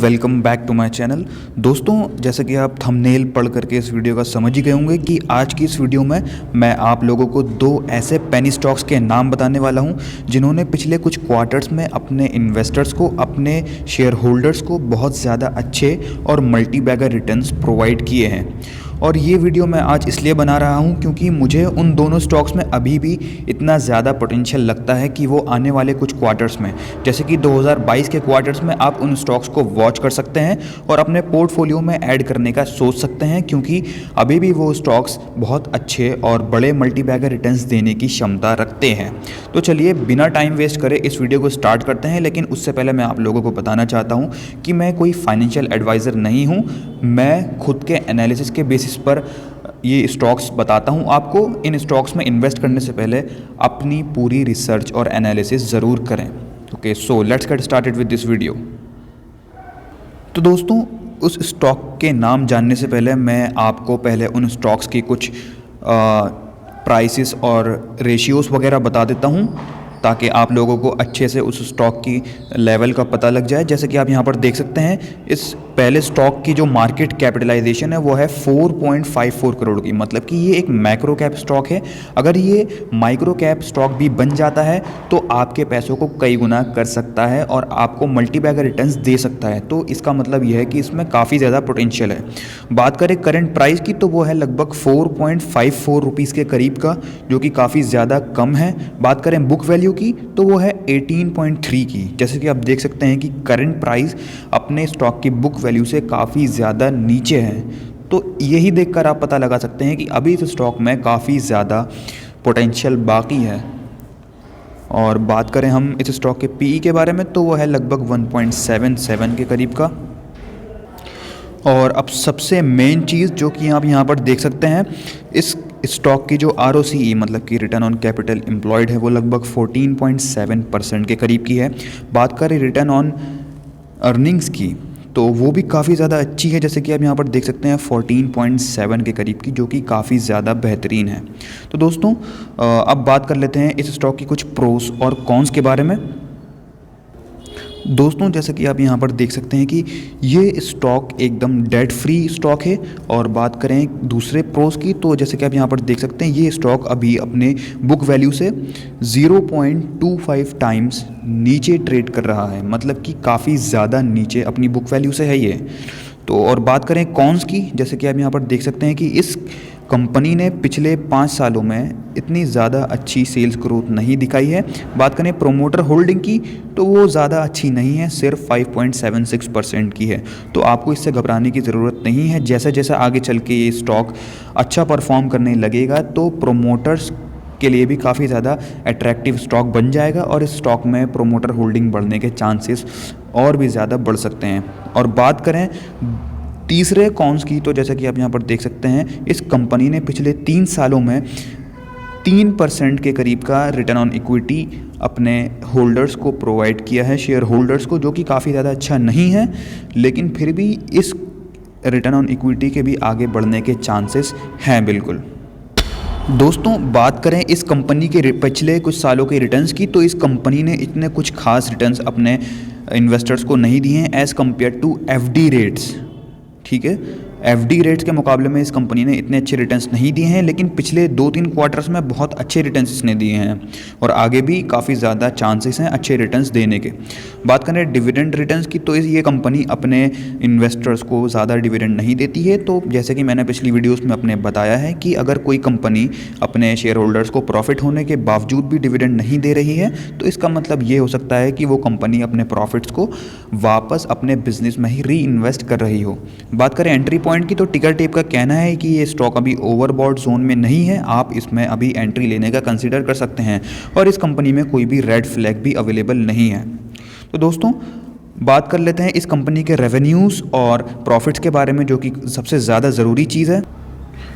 Welcome back to my channel. दोस्तों, जैसे कि आप थंबनेल पढ़ करके इस वीडियो का समझ ही गए होंगे कि आज की इस वीडियो में मैं आप लोगों को दो ऐसे पेनी स्टॉक्स के नाम बताने वाला हूं जिन्होंने पिछले कुछ क्वार्टर्स में अपने इन्वेस्टर्स को, अपने शेयर होल्डर्स को बहुत ज़्यादा अच्छे और मल्टी बैगर रिटर्न्स प्रोवाइड किए हैं। और ये वीडियो मैं आज इसलिए बना रहा हूँ क्योंकि मुझे उन दोनों स्टॉक्स में अभी भी इतना ज़्यादा पोटेंशियल लगता है कि वो आने वाले कुछ क्वार्टर्स में, जैसे कि 2022 के क्वार्टर्स में, आप उन स्टॉक्स को वॉच कर सकते हैं और अपने पोर्टफोलियो में ऐड करने का सोच सकते हैं, क्योंकि अभी भी वो स्टॉक्स बहुत अच्छे और बड़े मल्टी बैगर रिटर्न्स देने की क्षमता रखते हैं। तो चलिए बिना टाइम वेस्ट करे इस वीडियो को स्टार्ट करते हैं। लेकिन उससे पहले मैं आप लोगों को बताना चाहता हूँ कि मैं कोई फाइनेंशियल एडवाइज़र नहीं हूँ। मैं खुद के एनालिसिस के बेसिस पर ये स्टॉक्स बताता हूँ आपको। इन स्टॉक्स में इन्वेस्ट करने से पहले अपनी पूरी रिसर्च और एनालिसिस ज़रूर करें। Okay, so let's get started with this video. तो दोस्तों, उस स्टॉक के नाम जानने से पहले मैं आपको पहले उन स्टॉक्स की कुछ प्राइसेस और रेशियोज़ वगैरह बता देता हूँ ताकि आप लोगों को अच्छे से उस स्टॉक की लेवल का पता लग जाए। जैसे कि आप यहाँ पर देख सकते हैं, इस पहले स्टॉक की जो मार्केट कैपिटलाइजेशन है वो है 4.54 करोड़ की, मतलब कि ये एक मैक्रो कैप स्टॉक है। अगर ये माइक्रो कैप स्टॉक भी बन जाता है तो आपके पैसों को कई गुना कर सकता है और आपको मल्टी बैगर रिटर्न्स दे सकता है। तो इसका मतलब ये है कि इसमें काफ़ी ज़्यादा पोटेंशियल है। बात करें करंट प्राइस की तो वो है लगभग 4.54 रुपीज़ के करीब का, जो कि काफ़ी ज़्यादा कम है। बात करें बुक वैल्यू की तो वो है 18.3 की। जैसे कि आप देख सकते हैं कि करंट प्राइस अपने स्टॉक की बुक वैल्यू से काफ़ी ज़्यादा नीचे है। तो यही देखकर आप पता लगा सकते हैं कि अभी इस स्टॉक में काफ़ी ज़्यादा पोटेंशियल बाकी है। और बात करें हम इस स्टॉक के पीई के बारे में तो वो है लगभग 1.77 के करीब का। और अब सबसे मेन चीज़ जो कि आप यहाँ पर देख सकते हैं, इस स्टॉक की जो ROCE मतलब कि रिटर्न ऑन कैपिटल एम्प्लॉयड है वो लगभग 14.7% के करीब की है। बात करें रिटर्न ऑन अर्निंग्स की तो वो भी काफ़ी ज़्यादा अच्छी है, जैसे कि आप यहाँ पर देख सकते हैं 14.7 के करीब की, जो कि काफ़ी ज़्यादा बेहतरीन है। तो दोस्तों, अब बात कर लेते हैं इस स्टॉक की कुछ प्रोस और कॉन्स के बारे में। दोस्तों, जैसे कि आप यहाँ पर देख सकते हैं कि ये स्टॉक एकदम डेट फ्री स्टॉक है। और बात करें दूसरे प्रोस की तो जैसे कि आप यहाँ पर देख सकते हैं, ये स्टॉक अभी अपने बुक वैल्यू से 0.25 टाइम्स नीचे ट्रेड कर रहा है, मतलब कि काफ़ी ज़्यादा नीचे अपनी बुक वैल्यू से है ये। तो और बात करें कॉन्स की, जैसे कि आप यहाँ पर देख सकते हैं कि इस कंपनी ने पिछले 5 सालों में इतनी ज़्यादा अच्छी सेल्स ग्रोथ नहीं दिखाई है। बात करें प्रोमोटर होल्डिंग की तो वो ज़्यादा अच्छी नहीं है, सिर्फ 5.76% की है। तो आपको इससे घबराने की ज़रूरत नहीं है। जैसे जैसे आगे चल के ये स्टॉक अच्छा परफॉर्म करने लगेगा तो प्रोमोटर्स के लिए भी काफ़ी ज़्यादा अट्रैक्टिव स्टॉक बन जाएगा और इस स्टॉक में प्रोमोटर होल्डिंग बढ़ने के चांसेस और भी ज़्यादा बढ़ सकते हैं। और बात करें तीसरे कॉन्स की तो जैसे कि आप यहाँ पर देख सकते हैं, इस कंपनी ने पिछले 3 सालों में 3% के करीब का रिटर्न ऑन इक्विटी अपने होल्डर्स को प्रोवाइड किया है, शेयर होल्डर्स को, जो कि काफ़ी ज़्यादा अच्छा नहीं है। लेकिन फिर भी इस रिटर्न ऑन इक्विटी के भी आगे बढ़ने के चांसेस हैं बिल्कुल। दोस्तों, बात करें इस कंपनी के पिछले कुछ सालों के रिटर्न्स की तो इस कंपनी ने इतने कुछ खास रिटर्न्स अपने इन्वेस्टर्स को नहीं दिए हैं as compare to FD rates. ठीक है, FD रेट्स के मुकाबले में इस कंपनी ने इतने अच्छे रिटर्न्स नहीं दिए हैं, लेकिन पिछले 2-3 क्वार्टर्स में बहुत अच्छे रिटर्न्स इसने दिए हैं और आगे भी काफ़ी ज़्यादा चांसेस हैं अच्छे रिटर्न्स देने के। बात करें डिविडेंड रिटर्न्स की तो ये कंपनी अपने इन्वेस्टर्स को ज़्यादा डिविडेंड नहीं देती है। तो जैसे कि मैंने पिछली वीडियोज़ में अपने बताया है कि अगर कोई कंपनी अपने शेयर होल्डर्स को प्रॉफिट होने के बावजूद भी डिविडेंड नहीं दे रही है तो इसका मतलब ये हो सकता है कि वो कंपनी अपने प्रॉफिट्स को वापस अपने बिजनेस में ही री इन्वेस्ट कर रही हो। बात करें एंट्री पॉइंट की तो टिकर टेप का कहना है कि ये स्टॉक अभी ओवरबॉट जोन में नहीं है, आप इसमें अभी एंट्री लेने का कंसीडर कर सकते हैं और इस कंपनी में कोई भी रेड फ्लैग भी अवेलेबल नहीं है। तो दोस्तों, बात कर लेते हैं इस कंपनी के रेवेन्यूज़ और प्रॉफिट्स के बारे में, जो कि सबसे ज़्यादा ज़रूरी चीज़ है।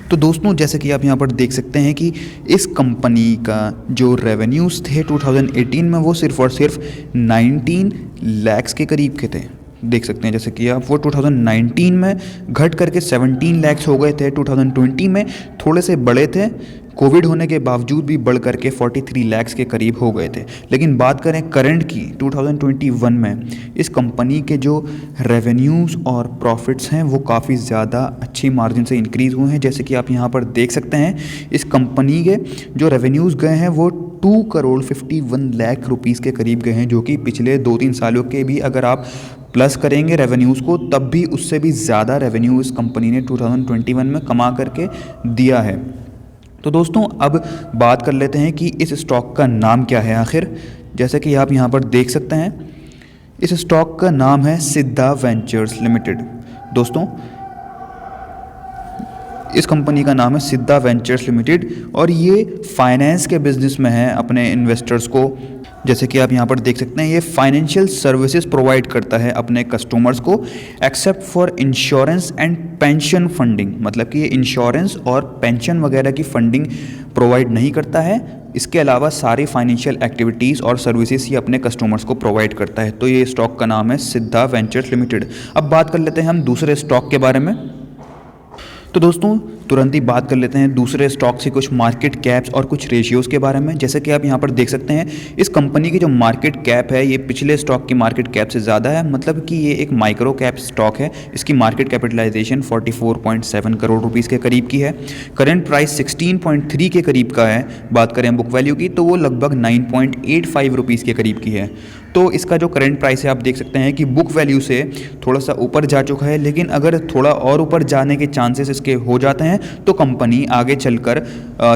तो दोस्तों, जैसे कि आप यहाँ पर देख सकते हैं कि इस कंपनी का जो रेवेन्यूज़ थे 2018 में वो सिर्फ और सिर्फ 19 लाख के करीब के थे। देख सकते हैं जैसे कि आप वो 2019 में घट करके 17 लाख हो गए थे, 2020 में थोड़े से बढ़े थे, कोविड होने के बावजूद भी बढ़ करके 43 लाख के करीब हो गए थे। लेकिन बात करें करंट की 2021 में, इस कंपनी के जो रेवेन्यूज़ और प्रॉफिट्स हैं वो काफ़ी ज़्यादा अच्छी मार्जिन से इंक्रीज़ हुए हैं। जैसे कि आप यहाँ पर देख सकते हैं इस कंपनी के जो रेवेन्यूज़ गए हैं वो 2,51 लाख रुपीज़ के करीब गए हैं, जो कि पिछले 2-3 सालों के भी अगर आप प्लस करेंगे रेवेन्यूज़ को तब भी उससे भी ज़्यादा रेवेन्यू इस कंपनी ने 2021 में कमा करके दिया है। तो दोस्तों अब बात कर लेते हैं कि इस स्टॉक का नाम क्या है आखिर। जैसे कि आप यहाँ पर देख सकते हैं इस स्टॉक का नाम है सिद्धा वेंचर्स लिमिटेड। दोस्तों इस कंपनी का नाम है सिद्धा वेंचर्स लिमिटेड और ये फाइनेंस के बिजनेस में है अपने इन्वेस्टर्स को। जैसे कि आप यहाँ पर देख सकते हैं ये फाइनेंशियल सर्विसेज प्रोवाइड करता है अपने कस्टमर्स को except for insurance and pension funding, मतलब कि ये इंश्योरेंस और पेंशन वगैरह की फंडिंग प्रोवाइड नहीं करता है। इसके अलावा सारी फाइनेंशियल एक्टिविटीज़ और सर्विसेज ये अपने कस्टमर्स को प्रोवाइड करता है। तो ये स्टॉक का नाम है सिद्धा वेंचर्स लिमिटेड। अब बात कर लेते हैं हम दूसरे स्टॉक के बारे में। तो दोस्तों तुरंत ही बात कर लेते हैं दूसरे स्टॉक से कुछ मार्केट कैप्स और कुछ रेशियोज़ के बारे में। जैसे कि आप यहाँ पर देख सकते हैं इस कंपनी की जो मार्केट कैप है ये पिछले स्टॉक की मार्केट कैप से ज़्यादा है, मतलब कि ये एक माइक्रो कैप स्टॉक है। इसकी मार्केट कैपिटलाइजेशन 44.7 करोड़ रुपीज़ के करीब की है। करंट प्राइस 16.3 के करीब का है। बात करें बुक वैल्यू की तो वो लगभग 9.85 रुपीज़ के करीब की है। तो इसका जो करंट प्राइस है आप देख सकते हैं कि बुक वैल्यू से थोड़ा सा ऊपर जा चुका है, लेकिन अगर थोड़ा और ऊपर जाने के चांसेस इसके हो जाते हैं तो कंपनी आगे चलकर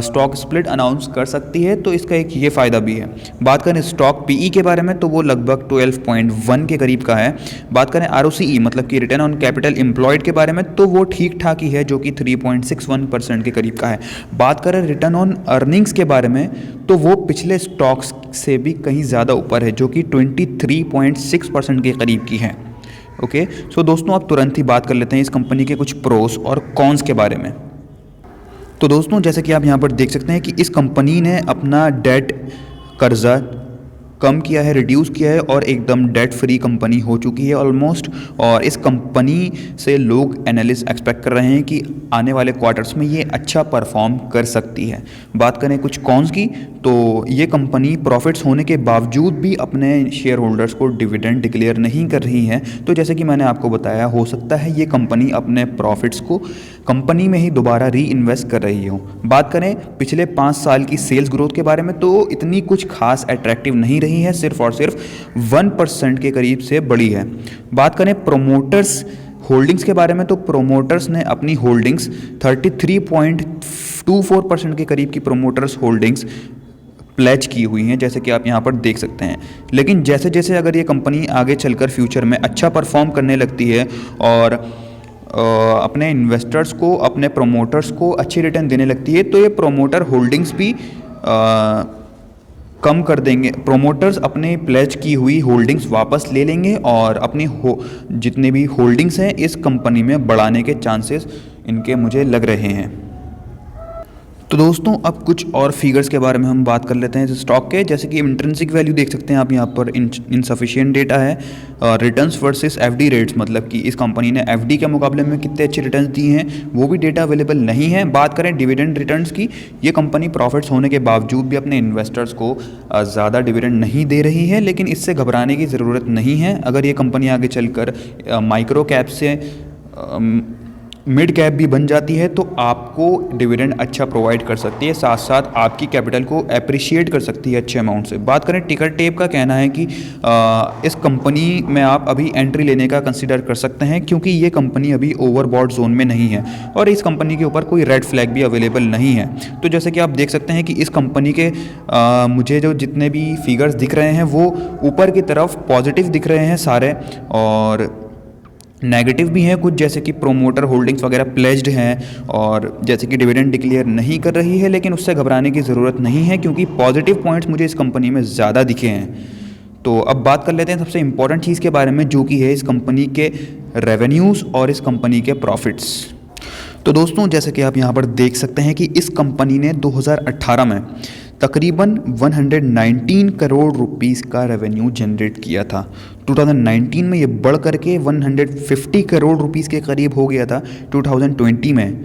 स्टॉक स्प्लिट अनाउंस कर सकती है। तो इसका एक ये फ़ायदा भी है। बात करें स्टॉक पीई के बारे में तो वो लगभग 12.1 के करीब का है। बात करें आरओसीई मतलब कि रिटर्न ऑन कैपिटल एम्प्लॉयड के बारे में तो वो ठीक ठाक ही है, जो कि 3.61% के करीब का है। बात करें रिटर्न ऑन अर्निंग्स के बारे में तो वो पिछले स्टॉक्स से भी कहीं ज़्यादा ऊपर है, जो कि 23.6% के करीब की है। ओके सो दोस्तों अब तुरंत ही बात कर लेते हैं इस कंपनी के कुछ प्रोस और कॉन्स के बारे में। तो दोस्तों जैसे कि आप यहाँ पर देख सकते हैं कि इस कंपनी ने अपना डेट कर्जा कम किया है, रिड्यूस किया है और एकदम डेट फ्री कंपनी हो चुकी है ऑलमोस्ट। और इस कंपनी से लोग एनालिस्ट एक्सपेक्ट कर रहे हैं कि आने वाले क्वार्टर्स में ये अच्छा परफॉर्म कर सकती है। बात करें कुछ कॉन्स की तो ये कंपनी प्रॉफिट्स होने के बावजूद भी अपने शेयर होल्डर्स को डिविडेंड डिक्लेयर नहीं कर रही है। तो जैसे कि मैंने आपको बताया हो सकता है ये कंपनी अपने प्रॉफिट्स को कंपनी में ही दोबारा री इन्वेस्ट कर रही हो। बात करें पिछले 5 साल की सेल्स ग्रोथ के बारे में तो इतनी कुछ खास अट्रैक्टिव नहीं रही है, सिर्फ और सिर्फ 1% के करीब से बढ़ी है। बात करें प्रोमोटर्स होल्डिंग्स के बारे में तो प्रोमोटर्स ने अपनी होल्डिंग्स 33.24% के करीब की प्रोमोटर्स होल्डिंग्स प्लेज की हुई हैं, जैसे कि आप यहाँ पर देख सकते हैं। लेकिन जैसे जैसे अगर ये कंपनी आगे चलकर फ्यूचर में अच्छा परफॉर्म करने लगती है और अपने इन्वेस्टर्स को अपने प्रोमोटर्स को अच्छी रिटर्न देने लगती है तो ये प्रोमोटर होल्डिंग्स भी कम कर देंगे। प्रोमोटर्स अपने प्लेज की हुई होल्डिंग्स वापस ले लेंगे और अपनी जितने भी होल्डिंग्स हैं इस कंपनी में बढ़ाने के चांसेस इनके मुझे लग रहे हैं। तो दोस्तों अब कुछ और फिगर्स के बारे में हम बात कर लेते हैं इस स्टॉक के। जैसे कि इंट्रिंसिक वैल्यू देख सकते हैं आप यहाँ पर इनसफिशिएंट डेटा है। रिटर्न्स वर्सेस एफडी रेट्स, मतलब कि इस कंपनी ने एफडी के मुकाबले में कितने अच्छे रिटर्न्स दिए हैं वो भी डेटा अवेलेबल नहीं है। बात करें डिविडेंड रिटर्न्स की, ये कंपनी प्रॉफिट्स होने के बावजूद भी अपने इन्वेस्टर्स को ज़्यादा डिविडेंड नहीं दे रही है, लेकिन इससे घबराने की ज़रूरत नहीं है। अगर ये कंपनी आगे चलकर माइक्रो कैप से मिड कैप भी बन जाती है तो आपको डिविडेंड अच्छा प्रोवाइड कर सकती है, साथ साथ आपकी कैपिटल को एप्रिशिएट कर सकती है अच्छे अमाउंट से। बात करें टिकर टेप का कहना है कि इस कंपनी में आप अभी एंट्री लेने का कंसीडर कर सकते हैं क्योंकि ये कंपनी अभी ओवरबॉट जोन में नहीं है और इस कंपनी के ऊपर कोई रेड फ्लैग भी अवेलेबल नहीं है। तो जैसे कि आप देख सकते हैं कि इस कंपनी के मुझे जो जितने भी फिगर्स दिख रहे हैं वो ऊपर की तरफ पॉजिटिव दिख रहे हैं सारे, और नेगेटिव भी हैं कुछ, जैसे कि प्रोमोटर होल्डिंग्स वगैरह प्लेज्ड हैं और जैसे कि डिविडेंड डिक्लेयर नहीं कर रही है, लेकिन उससे घबराने की ज़रूरत नहीं है क्योंकि पॉजिटिव पॉइंट्स मुझे इस कंपनी में ज़्यादा दिखे हैं। तो अब बात कर लेते हैं सबसे इम्पॉर्टेंट चीज़ के बारे में, जो कि है इस कंपनी के रेवेन्यूज़ और इस कंपनी के प्रॉफिट्स। तो दोस्तों जैसे कि आप यहाँ पर देख सकते हैं कि इस कंपनी ने 2018 में तकरीबन 119 करोड़ रुपीस का रेवेन्यू जनरेट किया था। 2019 में ये बढ़ करके 150 करोड़ रुपीस के करीब हो गया था। 2020 में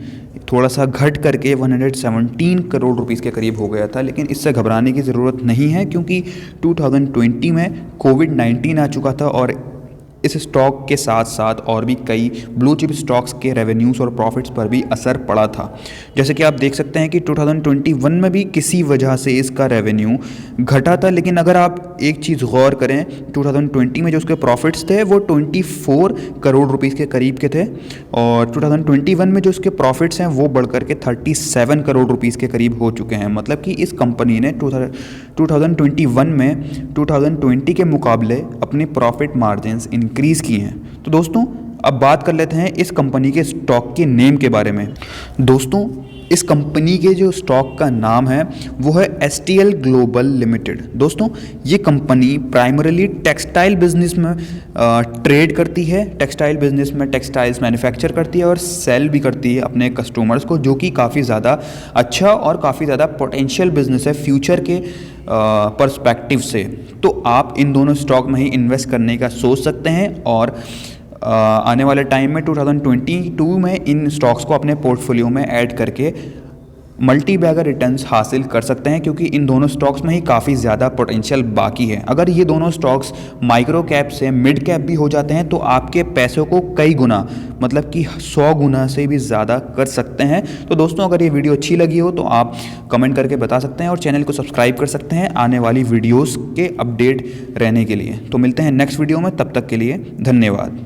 थोड़ा सा घट करके 117 करोड़ रुपीस के करीब हो गया था, लेकिन इससे घबराने की ज़रूरत नहीं है क्योंकि 2020 में कोविड-19 आ चुका था और इस स्टॉक के साथ साथ और भी कई ब्लू चिप स्टॉक्स के रेवेन्यूज़ और प्रॉफिट्स पर भी असर पड़ा था। जैसे कि आप देख सकते हैं कि 2021 में भी किसी वजह से इसका रेवेन्यू घटा था, लेकिन अगर आप एक चीज़ गौर करें, 2020 में जो उसके प्रॉफिट्स थे वो 24 करोड़ रुपीस के करीब के थे और 2021 में जो उसके प्रॉफिट्स हैं वो बढ़ करके 37 करोड़ रुपीस के करीब हो चुके हैं। मतलब कि इस कंपनी ने 2021 में 2020 के मुकाबले अपने प्रॉफिट मार्जिन्स इंक्रीज़ किए हैं। तो दोस्तों अब बात कर लेते हैं इस कंपनी के स्टॉक के नेम के बारे में। दोस्तों इस कंपनी के जो स्टॉक का नाम है वो है STL ग्लोबल लिमिटेड। दोस्तों ये कंपनी प्राइमरीली टेक्सटाइल बिजनेस में ट्रेड करती है, टेक्सटाइल बिजनेस में टेक्सटाइल्स मैन्युफैक्चर करती है और सेल भी करती है अपने कस्टमर्स को, जो कि काफ़ी ज़्यादा अच्छा और काफ़ी ज़्यादा पोटेंशियल बिजनेस है फ्यूचर के पर्सपेक्टिव से। तो आप इन दोनों स्टॉक में ही इन्वेस्ट करने का सोच सकते हैं और आने वाले टाइम में 2022 में इन स्टॉक्स को अपने पोर्टफोलियो में ऐड करके मल्टी बैगर रिटर्न्स हासिल कर सकते हैं, क्योंकि इन दोनों स्टॉक्स में ही काफ़ी ज़्यादा पोटेंशियल बाकी है। अगर ये दोनों स्टॉक्स माइक्रो कैप से मिड कैप भी हो जाते हैं तो आपके पैसों को कई गुना, मतलब कि 100 गुना से भी ज़्यादा कर सकते हैं। तो दोस्तों अगर ये वीडियो अच्छी लगी हो तो आप कमेंट करके बता सकते हैं और चैनल को सब्सक्राइब कर सकते हैं आने वाली वीडियोज़ के अपडेट रहने के लिए। तो मिलते हैं नेक्स्ट वीडियो में, तब तक के लिए धन्यवाद।